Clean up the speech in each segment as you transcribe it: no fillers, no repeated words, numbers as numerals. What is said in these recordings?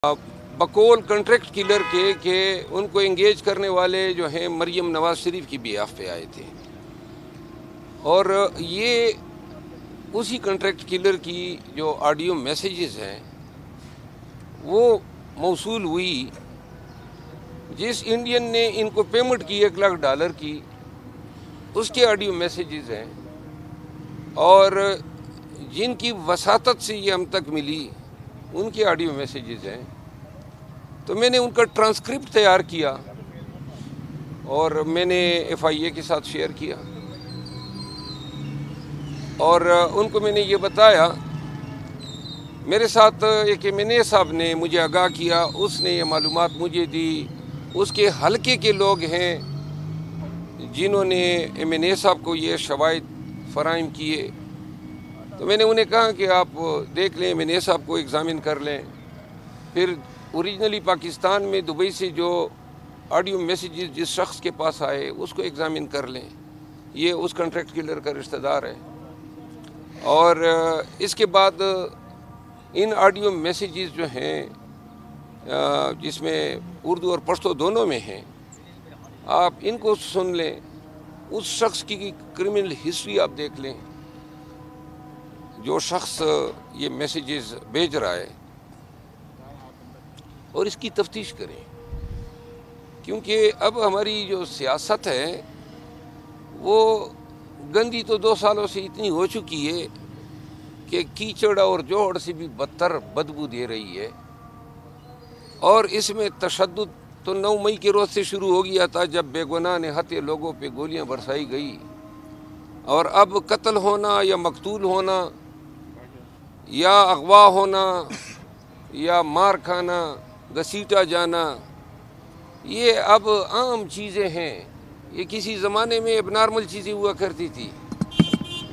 बकौल contract killer के कि उनको इंगेज करने वाले जो हैं मरियम नवाज शरीफ की बिहाफ पे आए थे और ये उसी कंट्रैक्ट किलर की जो ऑडियो मैसेजेस हैं वो मौसूल हुई जिस इंडियन ने इनको पेमेंट की $1 लाख की, उसके ऑडियो मैसेजेस हैं और जिनकी वसातत से ये हम तक मिली उनके ऑडियो मैसेजेस हैं। तो मैंने उनका ट्रांसक्रिप्ट तैयार किया और मैंने FIA के साथ शेयर किया और उनको मैंने ये बताया। मेरे साथ एक MNA साहब ने मुझे आगाह किया, उसने ये मालूमात मुझे दी। उसके हलके के लोग हैं जिन्होंने MNA साहब को ये शवाहिद फराहम किए। तो मैंने उन्हें कहा कि आप देख लें, MNA साहब को एग्ज़ामिन कर लें। फिर ओरिजिनली पाकिस्तान में दुबई से जो ऑडियो मैसेजेस जिस शख्स के पास आए उसको एग्ज़ामिन कर लें। ये उस कंट्रैक्ट किलर का रिश्तेदार है। और इसके बाद इन ऑडियो मैसेजेस जो हैं जिसमें उर्दू और पश्तो दोनों में हैं, आप इनको सुन लें। उस शख्स की क्रिमिनल हिस्ट्री आप देख लें जो शख्स ये मैसेजेस भेज रहा है, और इसकी तफ्तीश करें। क्योंकि अब हमारी जो सियासत है वो गंदी तो 2 सालों से इतनी हो चुकी है कि कीचड़ और जोड़ से भी बदतर बदबू दे रही है। और इसमें तशद्दुद तो 9 मई के रोज़ से शुरू हो गया था जब बेगुनाह निहत्ते लोगों पे गोलियां बरसाई गई, और अब कत्ल होना या मकतूल होना या अगवा होना या मार खाना, घसीटा जाना, ये अब आम चीज़ें हैं। ये किसी ज़माने में अब नॉर्मल चीज़ें हुआ करती थी।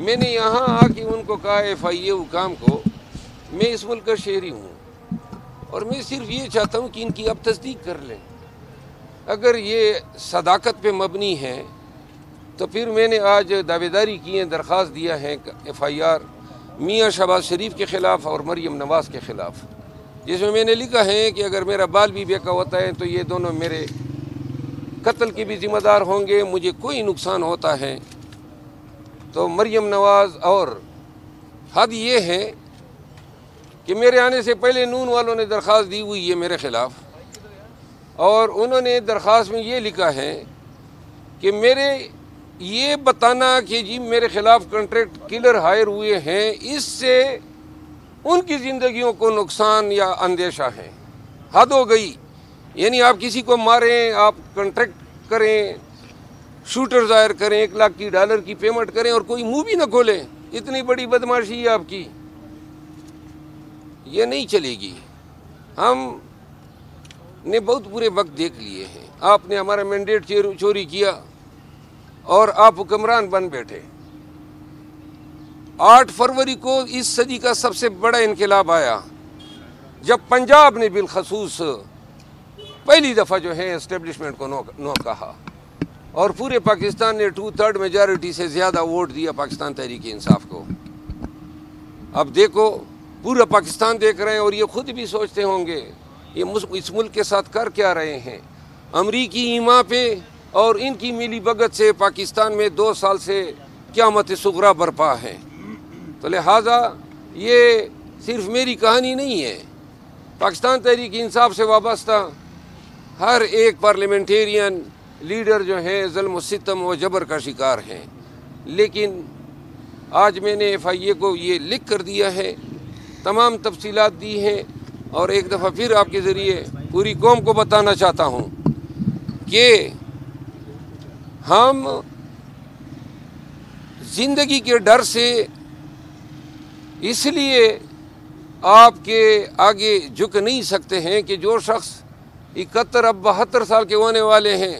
मैंने यहाँ आके उनको कहा, FIA हुकाम को, मैं इस मुल्क का शहरी हूँ और मैं सिर्फ ये चाहता हूँ कि इनकी अब तस्दीक कर लें। अगर ये सदाकत पे मबनी है तो फिर मैंने आज दावेदारी की है, दरख्वास्त दिया है FIR मियाँ शहबाज शरीफ के ख़िलाफ़ और मरियम नवाज़ के ख़िलाफ़, जिसमें मैंने लिखा है कि अगर मेरा बाल भी बेका होता है तो ये दोनों मेरे कत्ल के भी ज़िम्मेदार होंगे। मुझे कोई नुकसान होता है तो मरियम नवाज़, और हद ये है कि मेरे आने से पहले नून वालों ने दरख्वास्त दी हुई है मेरे ख़िलाफ़, और उन्होंने दरख्वास्त में ये लिखा है कि मेरे ये बताना कि जी मेरे ख़िलाफ़ कंट्रैक्ट किलर हायर हुए हैं, इससे उनकी ज़िंदगियों को नुकसान या अंदेशा है। हद हो गई। यानी आप किसी को मारें, आप कंट्रैक्ट करें, शूटर ज़ाहिर करें, $1 लाख की पेमेंट करें और कोई मुंह भी ना खोलें। इतनी बड़ी बदमाशी है आपकी, ये नहीं चलेगी। हम ने बहुत बुरे वक्त देख लिए हैं। आपने हमारा मैंडेट चोरी किया और आप हुक्मरान बन बैठे। 8 फरवरी को इस सदी का सबसे बड़ा इनकलाब आया जब पंजाब ने बिलखसूस पहली दफ़ा जो है एस्टेब्लिशमेंट को नो कहा, और पूरे पाकिस्तान ने 2/3 मेजॉरिटी से ज़्यादा वोट दिया पाकिस्तान तहरीक इंसाफ को। अब देखो, पूरा पाकिस्तान देख रहे हैं और ये खुद भी सोचते होंगे ये इस मुल्क के साथ कर क्या रहे हैं। अमरीकी ईमा पे और इनकी मिली भगत से पाकिस्तान में 2 साल से क़यामत सुगरा बरपा है। तो लिहाजा ये सिर्फ मेरी कहानी नहीं है। पाकिस्तान तहरीक इंसाफ से वाबस्ता हर एक पार्लियामेंटेरियन लीडर जो है ज़ुल्म व सितम व जबर का शिकार हैं। लेकिन आज मैंने FIA को ये लिख कर दिया है, तमाम तफसीलात दी हैं, और एक दफ़ा फिर आपके ज़रिए पूरी कौम को बताना चाहता हूँ कि हम ज़िंदगी के डर से इसलिए आपके आगे झुक नहीं सकते हैं कि जो शख्स 71 अब 72 साल के होने वाले हैं,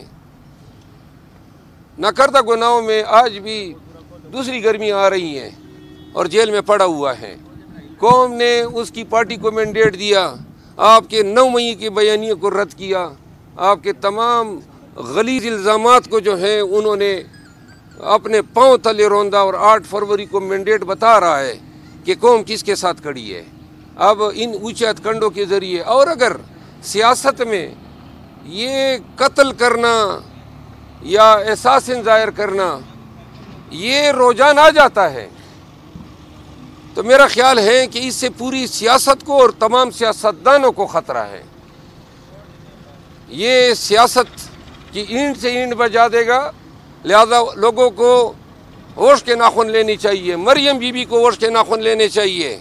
नकरदा गुनाहों में आज भी दूसरी गर्मियाँ आ रही हैं और जेल में पड़ा हुआ है। कौम ने उसकी पार्टी को मैंडेट दिया, आपके 9 मई के बयानिए को रद्द किया, आपके तमाम गलीज़ इल्ज़ामात को जो है उन्होंने अपने पाँव तले रौंदा, और 8 फरवरी को मैंडेट बता रहा है कि कौम किसके साथ खड़ी है। اب ان اونچے ہتھکنڈوں کے ذریعے، اور اگر سیاست میں یہ قتل کرنا یا احساسن ظاہر کرنا یہ رجحان آ جاتا ہے تو میرا خیال ہے کہ اس سے پوری سیاست کو اور تمام سیاستدانوں کو خطرہ ہے۔ یہ سیاست کی اینٹ سے اینٹ بجا دے گا، لہذا لوگوں کو ہوش کے ناخن لینے چاہیے، مریم بی بی کو ہوش کے ناخن لینے چاہیے۔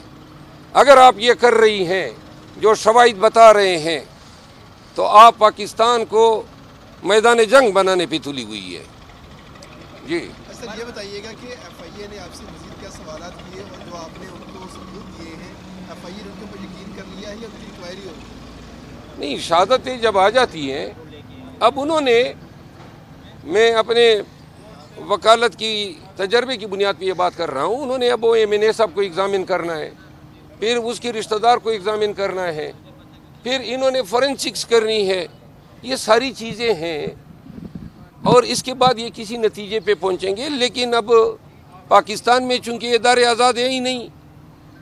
اگر آپ یہ کر رہی ہیں جو شواہد بتا رہے ہیں تو آپ پاکستان کو میدان جنگ بنانے پہ تلی ہوئی ہے۔ جی سر، یہ بتائیے گا کہ ایف آئی اے نے آپ سے مزید کیا سوالات کیے اور جو آپ نے ان کو ثبوت دیے ہیں، ایف آئی اے نے ان کے اوپر یقین کر لیا ہے یا ان کی انکوائری ہوگی؟ نہیں، شہادتیں جب آ جاتی ہیں، اب انہوں نے، میں اپنے وکالت کی تجربے کی بنیاد پہ یہ بات کر رہا ہوں، انہوں نے اب وہ ایم این اے صاحب کو ایگزامن کرنا ہے، پھر اس کے رشتہ دار کو ایگزامن کرنا ہے، پھر انہوں نے فورینسکس کرنی ہے، یہ ساری چیزیں ہیں، اور اس کے بعد یہ کسی نتیجے پہ پہنچیں گے۔ لیکن اب پاکستان میں چونکہ ادارے آزاد ہیں ہی نہیں،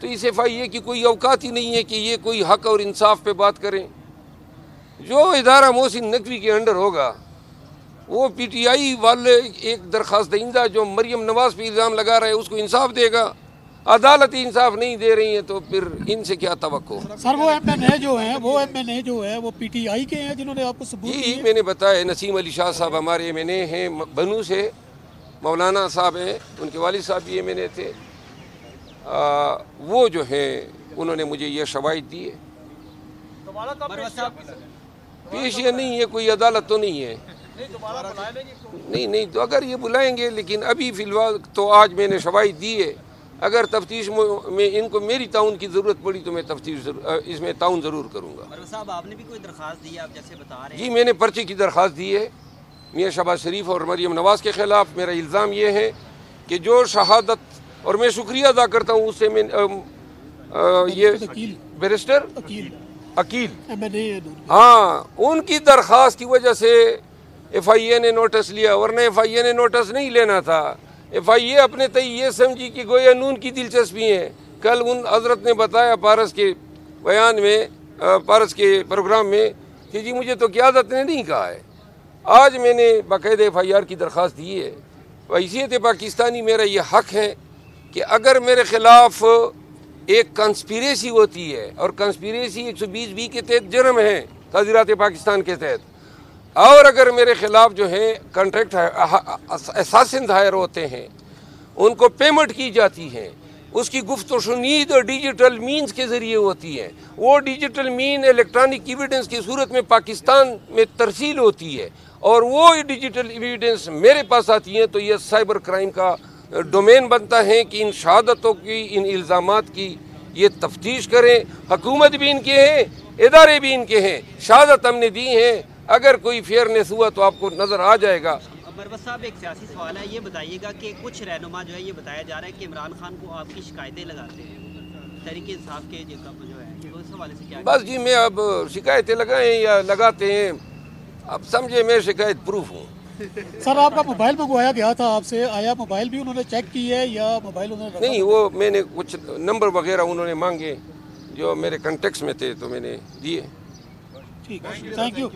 تو اس ایف آئی اے کی کوئی اوقات ہی نہیں ہے کہ یہ کوئی حق اور انصاف پہ بات کریں۔ جو ادارہ محسن نقوی کے انڈر ہوگا، وہ پی ٹی آئی والے ایک درخواست دہندہ جو مریم نواز پہ الزام لگا رہا ہے اس کو انصاف دے گا۔ عدالتی انصاف نہیں دے رہی ہیں تو پھر ان سے کیا توقع؟ سر، وہ ایم این اے جو ہیں وہ پی ٹی آئی کے ہیں جنہوں نے آپ کو ثبوت جی میں نے بتایا، نسیم علی شاہ صاحب ہمارے ایم این اے ہیں بنو سے، مولانا صاحب ہیں، ان کے والد صاحب بھی ایم این اے تھے، وہ جو ہیں انہوں نے مجھے یہ شواہد دیے۔ پیشیاں نہیں ہے، کوئی عدالت تو نہیں ہے، نہیں تو اگر یہ بلائیں گے، لیکن ابھی فی الوقت تو آج میں نے شواہد دی ہے۔ اگر تفتیش میں ان کو میری تعاون کی ضرورت پڑی تو میں تفتیش اس میں تعاون ضرور کروں گا۔ مروت صاحب، آپ نے بھی کوئی درخواست دی ہے، آپ جیسے بتا رہے ہیں؟ جی میں نے پرچے کی درخواست دی ہے میاں شہباز شریف اور مریم نواز کے خلاف۔ میرا الزام یہ ہے کہ جو شہادت، اور میں شکریہ ادا کرتا ہوں اس سے، میں یہ بیرسٹر عقیل، ہاں، ان کی درخواست کی وجہ سے ایف آئی اے نے نوٹس لیا، ورنہ ایف آئی اے نے نوٹس نہیں لینا تھا۔ ایف آئی اے اپنے تئیں یہ سمجھی کہ گویا نون کی دلچسپی ہے۔ کل ان حضرت نے بتایا پارس کے بیان میں، پارس کے پروگرام میں، کہ جی مجھے تو قیادت نے نہیں کہا ہے۔ آج میں نے باقاعدہ ایف آئی آر کی درخواست دی ہے۔ حیثیت پاکستانی میرا یہ حق ہے کہ اگر میرے خلاف ایک کنسپیریسی ہوتی ہے، اور کنسپیریسی 120(b) کے تحت جرم ہے تعزیرات پاکستان کے تحت، اور اگر میرے خلاف جو ہے کنٹریکٹ اساسن ظاہر ہوتے ہیں، ان کو پیمنٹ کی جاتی ہے، اس کی گفت و شنید اور ڈیجیٹل مینز کے ذریعے ہوتی ہے، وہ ڈیجیٹل مین الیکٹرانک ایویڈنس کی صورت میں پاکستان میں ترسیل ہوتی ہے، اور وہ ڈیجیٹل ایویڈنس میرے پاس آتی ہیں، تو یہ سائبر کرائم کا ڈومین بنتا ہے کہ ان شہادتوں کی، ان الزامات کی یہ تفتیش کریں۔ حکومت بھی ان کے ہیں، ادارے بھی ان کے ہیں، شہادت ہم نے دی ہیں، اگر کوئی فیئرنیس ہوا تو آپ کو نظر آ جائے گا۔ مروت صاحب، ایک سیاسی سوال ہے، یہ بتائیے گا کہ کچھ رہنما جو ہے یہ بتایا جا رہا ہے کہ عمران خان کو آپ کی شکایتیں لگاتے ہیں تحریک انصاف کے جو ہے، تو اس حوالے سے کیا؟ بس جی، میں اب شکایتیں لگائیں یا لگاتے ہیں، اب سمجھے میں شکایت پروف ہوں۔ سر، آپ کا موبائل منگوایا گیا تھا آپ سے، آیا موبائل بھی انہوں نے چیک کی ہے یا موبائل انہوں نے؟ نہیں، وہ میں نے کچھ نمبر وغیرہ انہوں نے مانگے جو میرے کنٹیکٹس میں تھے تو میں نے دیے۔ ٹھیک ہے، تھینک یو۔